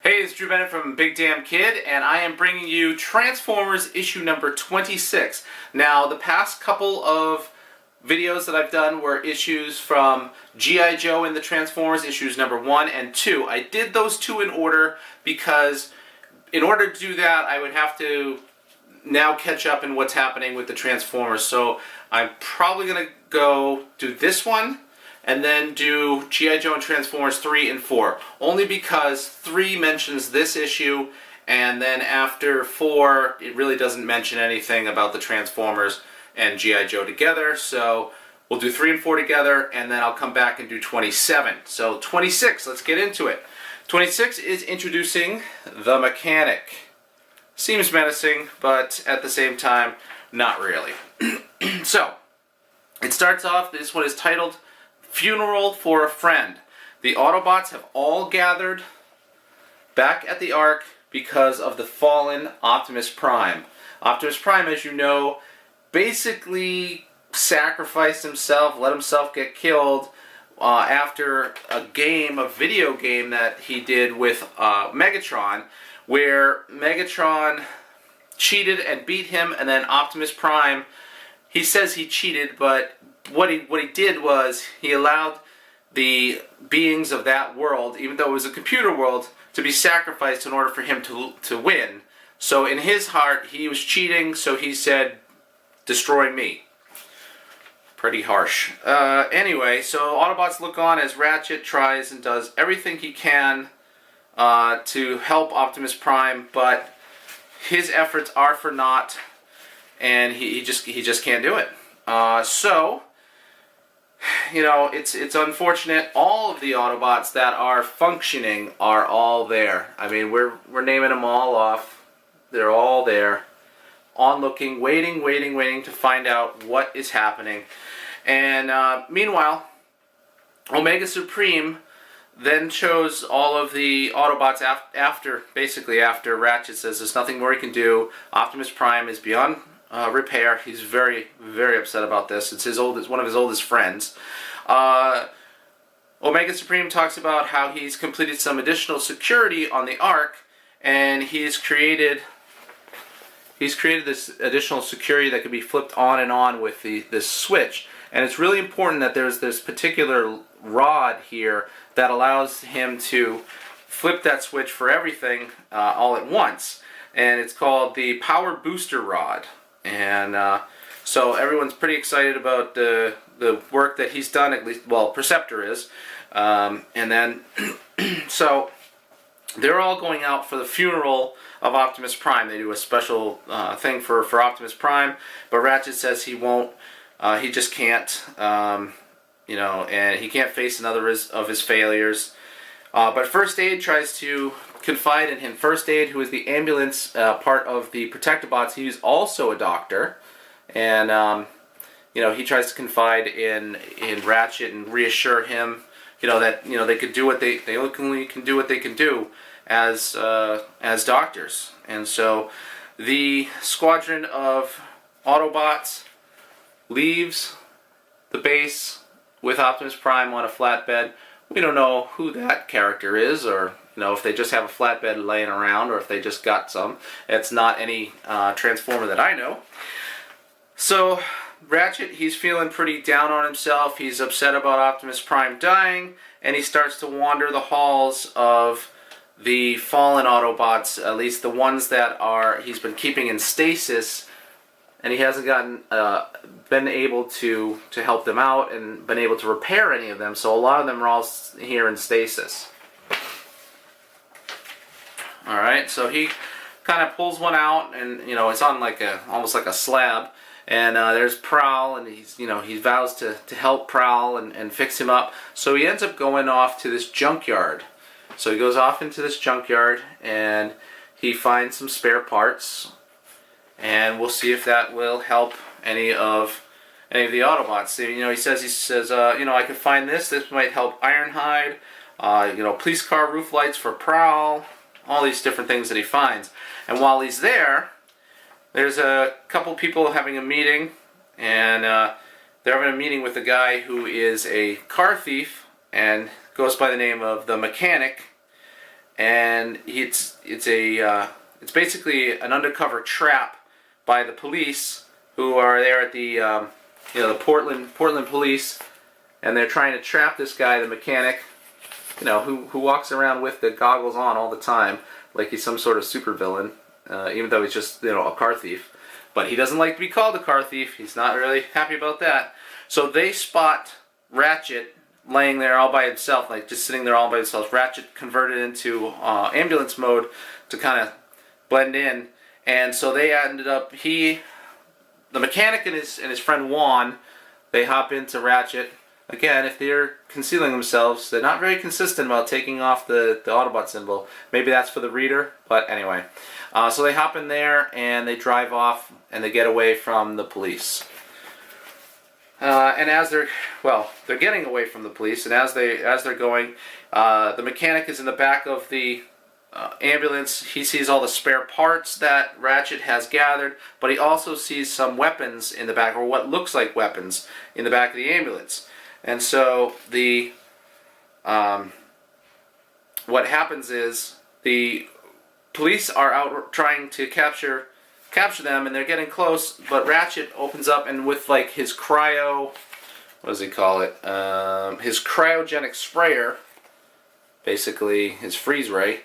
Hey, it's Drew Bennett from Big Damn Kid, and I am bringing you Transformers issue number 26. Now, the past couple of videos that I've done were issues from G.I. Joe and the Transformers, issues number 1 and 2. I did those two in order because in order to do that, I would have to now catch up in what's happening with the Transformers. So I'm probably going to go do this one, and then do G.I. Joe and Transformers 3 and 4. Only because 3 mentions this issue, and then after 4, it really doesn't mention anything about the Transformers and G.I. Joe together. So we'll do 3 and 4 together, and then I'll come back and do 27. So 26, let's get into it. 26 is introducing the Mechanic. Seems menacing, but at the same time, not really. So, it starts off, this one is titled Funeral for a Friend. The Autobots have all gathered back at the Ark because of the fallen Optimus Prime. Optimus Prime, as you know, basically sacrificed himself, let himself get killed after a video game that he did with Megatron, where Megatron cheated and beat him, and then Optimus Prime, he says he cheated, but what he did was he allowed the beings of that world, even though it was a computer world, to be sacrificed in order for him to win. So in his heart, he was cheating, so he said, destroy me. Pretty harsh. Anyway, so Autobots look on as Ratchet tries and does everything he can to help Optimus Prime, but his efforts are for naught, and he just can't do it. So, you know, it's unfortunate. All of the Autobots that are functioning are all there. I mean, we're naming them all off. They're all there, onlooking, waiting to find out what is happening. And meanwhile, Omega Supreme then chose all of the Autobots after Ratchet says there's nothing more he can do. Optimus Prime is beyond repair. He's very upset about this. It's one of his oldest friends. Omega Supreme talks about how he's completed some additional security on the Ark, and he's created this additional security that can be flipped on and on with this switch. And it's really important that there's this particular rod here that allows him to flip that switch for everything all at once. And it's called the Power Booster Rod. And so everyone's pretty excited about the work that he's done, at least, well, Perceptor is. And then, so they're all going out for the funeral of Optimus Prime. They do a special thing for Optimus Prime, but Ratchet says he won't. He just can't, you know, and he can't face another of his failures. But First Aid tries to confide in him. First Aid, who is the ambulance part of the Protectobots, he's also a doctor, and you know, he tries to confide in Ratchet and reassure him, you know, that they could do what they only can do what they can do as doctors. And so the squadron of Autobots leaves the base with Optimus Prime on a flatbed. We don't know who that character is, or if they just have a flatbed laying around, or if they just got some. It's not any Transformer that I know. So Ratchet, he's feeling pretty down on himself. He's upset about Optimus Prime dying, and he starts to wander the halls of the fallen Autobots, at least the ones that he's been keeping in stasis, and he hasn't been able to help them out and been able to repair any of them, so a lot of them are all here in stasis. Alright, so he kind of pulls one out, and it's on almost like a slab, and there's Prowl, and he vows to help Prowl and fix him up, so he ends up going off to this junkyard. So he goes off into this junkyard, and he finds some spare parts, and we'll see if that will help any of the Autobots. He says, I could find this. This might help Ironhide. Police car roof lights for Prowl. All these different things that he finds. And while he's there, there's a couple people having a meeting, and they're having a meeting with a guy who is a car thief and goes by the name of the Mechanic. and it's basically an undercover trap by the police who are there at the the Portland police, and they're trying to trap this guy, the mechanic, who walks around with the goggles on all the time, like he's some sort of supervillain, even though he's just a car thief. But he doesn't like to be called a car thief. He's not really happy about that. So they spot Ratchet laying there all by himself, like just sitting there all by himself. Ratchet converted into ambulance mode to kind of blend in, and so they ended up the mechanic and his friend Juan, they hop into Ratchet. Again, if they're concealing themselves, they're not very consistent about taking off the Autobot symbol. Maybe that's for the reader, but anyway. So they hop in there and they drive off and they get away from the police. And as they're getting away from the police, and as they're going, the mechanic is in the back of the ambulance. He sees all the spare parts that Ratchet has gathered, but he also sees some weapons in the back, or what looks like weapons in the back of the ambulance. And so what happens is the police are out trying to capture them, and they're getting close. But Ratchet opens up, and with like his what does he call it? His cryogenic sprayer, basically his freeze ray.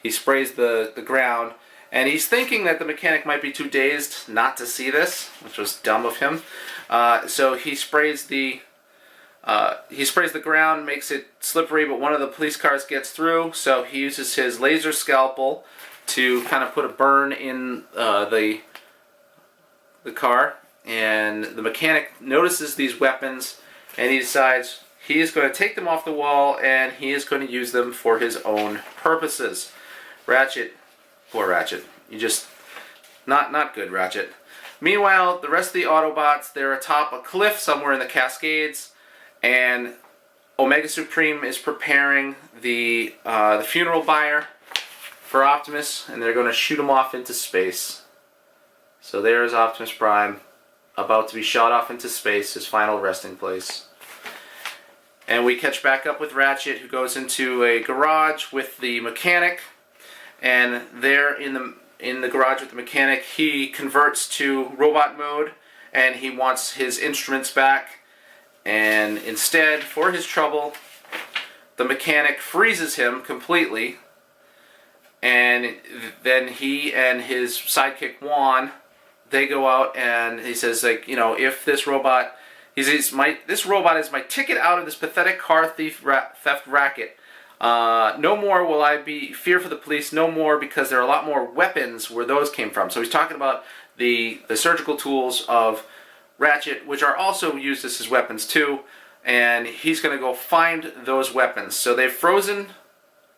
He sprays the ground, and he's thinking that the mechanic might be too dazed not to see this, which was dumb of him. So he sprays the ground, makes it slippery, but one of the police cars gets through, so he uses his laser scalpel to kind of put a burn in the car, and the mechanic notices these weapons, and he decides he is going to take them off the wall, and he is going to use them for his own purposes. Poor Ratchet, you just, not good, Ratchet. Meanwhile, the rest of the Autobots, they're atop a cliff somewhere in the Cascades, and Omega Supreme is preparing the funeral pyre for Optimus, and they're going to shoot him off into space. So there's Optimus Prime, about to be shot off into space, his final resting place. And we catch back up with Ratchet, who goes into a garage with the mechanic, and there in the garage with the mechanic, he converts to robot mode, and he wants his instruments back. And instead, for his trouble, the mechanic freezes him completely, and then he and his sidekick Juan, they go out, and he says, like, if this robot, this robot is my ticket out of this pathetic car theft racket. No more will I fear for the police, no more, because there are a lot more weapons where those came from. So he's talking about the surgical tools of Ratchet, which are also used as his weapons too, and he's going to go find those weapons. So they've frozen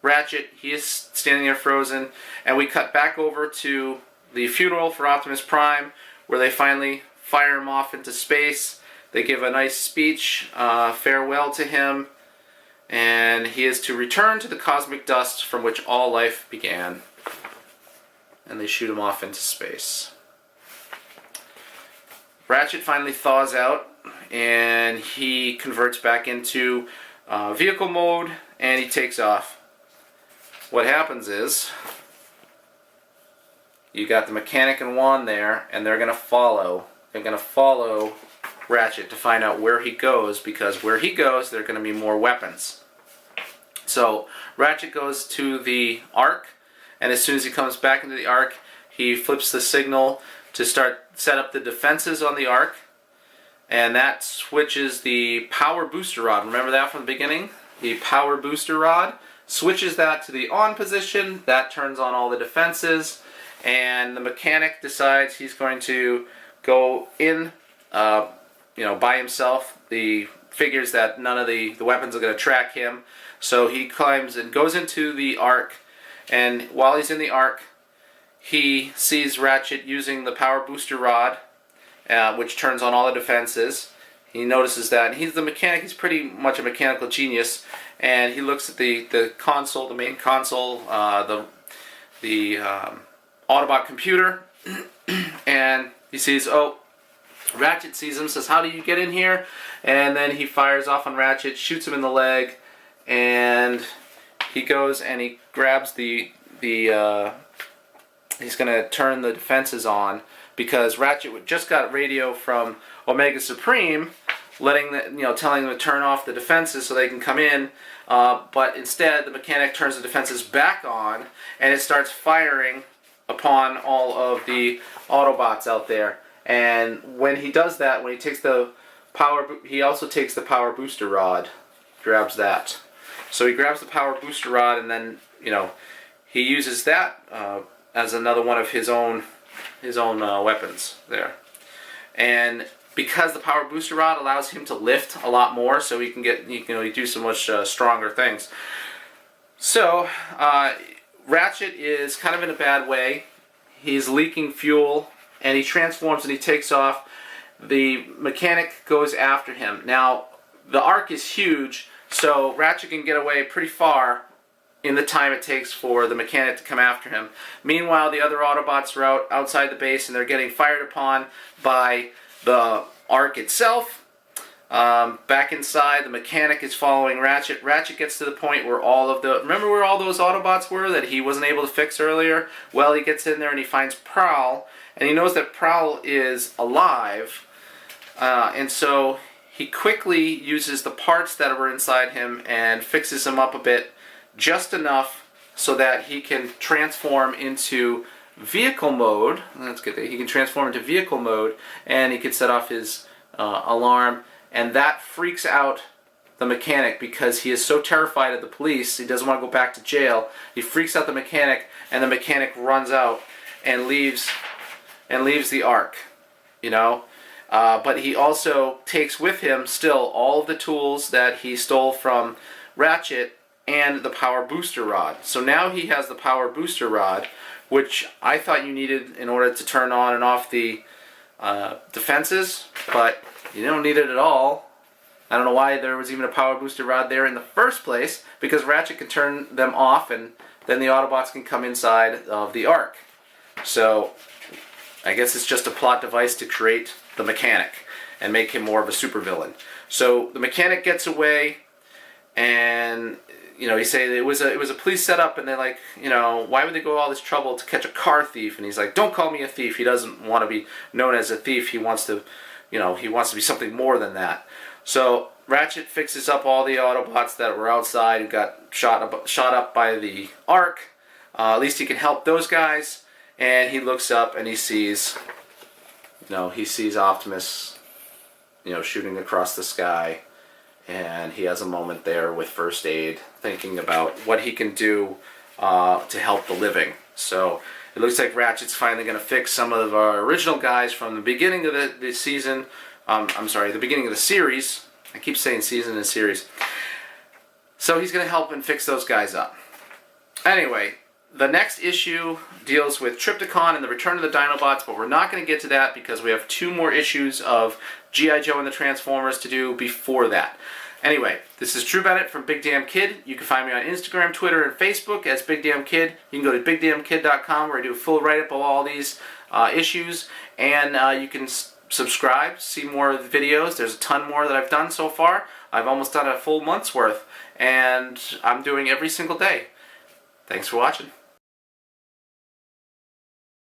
Ratchet, he is standing there frozen, and we cut back over to the funeral for Optimus Prime, where they finally fire him off into space. They give a nice speech, farewell to him, and he is to return to the cosmic dust from which all life began. And they shoot him off into space. Ratchet finally thaws out, and he converts back into vehicle mode, and he takes off. What happens is, you got the mechanic and Juan there, and they're going to follow Ratchet to find out where he goes, because where he goes, there are going to be more weapons. So Ratchet goes to the Ark, and as soon as he comes back into the Ark, he flips the signal to set up the defenses on the Ark, and that switches the power booster rod. Remember that from the beginning? The power booster rod switches that to the on position. That turns on all the defenses, and the mechanic decides he's going to go in, by himself. He figures that none of the weapons are going to track him, so he climbs and goes into the Ark, and while he's in the Ark, he sees Ratchet using the power booster rod, which turns on all the defenses. He notices that, and he's the mechanic. He's pretty much a mechanical genius, and he looks at the console, the main console, the Autobot computer, and he sees, Ratchet sees him, says, "How do you get in here?" And then he fires off on Ratchet, shoots him in the leg, and he goes and he grabs the he's going to turn the defenses on because Ratchet just got radio from Omega Supreme, telling them to turn off the defenses so they can come in. But instead, the mechanic turns the defenses back on, and it starts firing upon all of the Autobots out there. And when he does that, when he takes the power, he also takes the power booster rod, grabs that. So he grabs the power booster rod, and then he uses that as another one of his own weapons there. And because the power booster rod allows him to lift a lot more, so he can do so much stronger things. So Ratchet is kind of in a bad way. He's leaking fuel, and he transforms and he takes off. The mechanic goes after him. Now the arc is huge, so Ratchet can get away pretty far in the time it takes for the mechanic to come after him. Meanwhile, the other Autobots are outside the base, and they're getting fired upon by the arc itself. Back inside, the mechanic is following Ratchet. Ratchet gets to the point where remember where all those Autobots were that he wasn't able to fix earlier? Well, he gets in there and he finds Prowl, and he knows that Prowl is alive, and so he quickly uses the parts that were inside him and fixes him up a bit, just enough so that he can transform into vehicle mode. That's good. He can transform into vehicle mode, and he can set off his alarm, and that freaks out the mechanic because he is so terrified of the police. He doesn't want to go back to jail. He freaks out the mechanic, and the mechanic runs out and leaves the Ark. But he also takes with him still all of the tools that he stole from Ratchet and the power booster rod. So now he has the power booster rod, which I thought you needed in order to turn on and off the defenses, but you don't need it at all. I don't know why there was even a power booster rod there in the first place, because Ratchet can turn them off and then the Autobots can come inside of the Ark. So I guess it's just a plot device to create the mechanic and make him more of a supervillain. So the mechanic gets away, and he say it was a police setup, and they're like, why would they go all this trouble to catch a car thief? And he's like, don't call me a thief. He doesn't want to be known as a thief. He wants to, he wants to be something more than that. So Ratchet fixes up all the Autobots that were outside who got shot up by the Ark. At least he can help those guys. And he looks up and he sees, Optimus, shooting across the sky. And he has a moment there with First Aid, thinking about what he can do to help the living. So it looks like Ratchet's finally going to fix some of our original guys from the beginning of the season. The beginning of the series. I keep saying season and series. So he's going to help and fix those guys up. Anyway, the next issue deals with Trypticon and the Return of the Dinobots, but we're not going to get to that because we have 2 more issues of G.I. Joe and the Transformers to do before that. Anyway, this is Drew Bennett from Big Damn Kid. You can find me on Instagram, Twitter, and Facebook as Big Damn Kid. You can go to BigDamnKid.com where I do a full write-up of all these issues, and you can subscribe, see more of the videos. There's a ton more that I've done so far. I've almost done a full month's worth, and I'm doing every single day. Thanks for watching.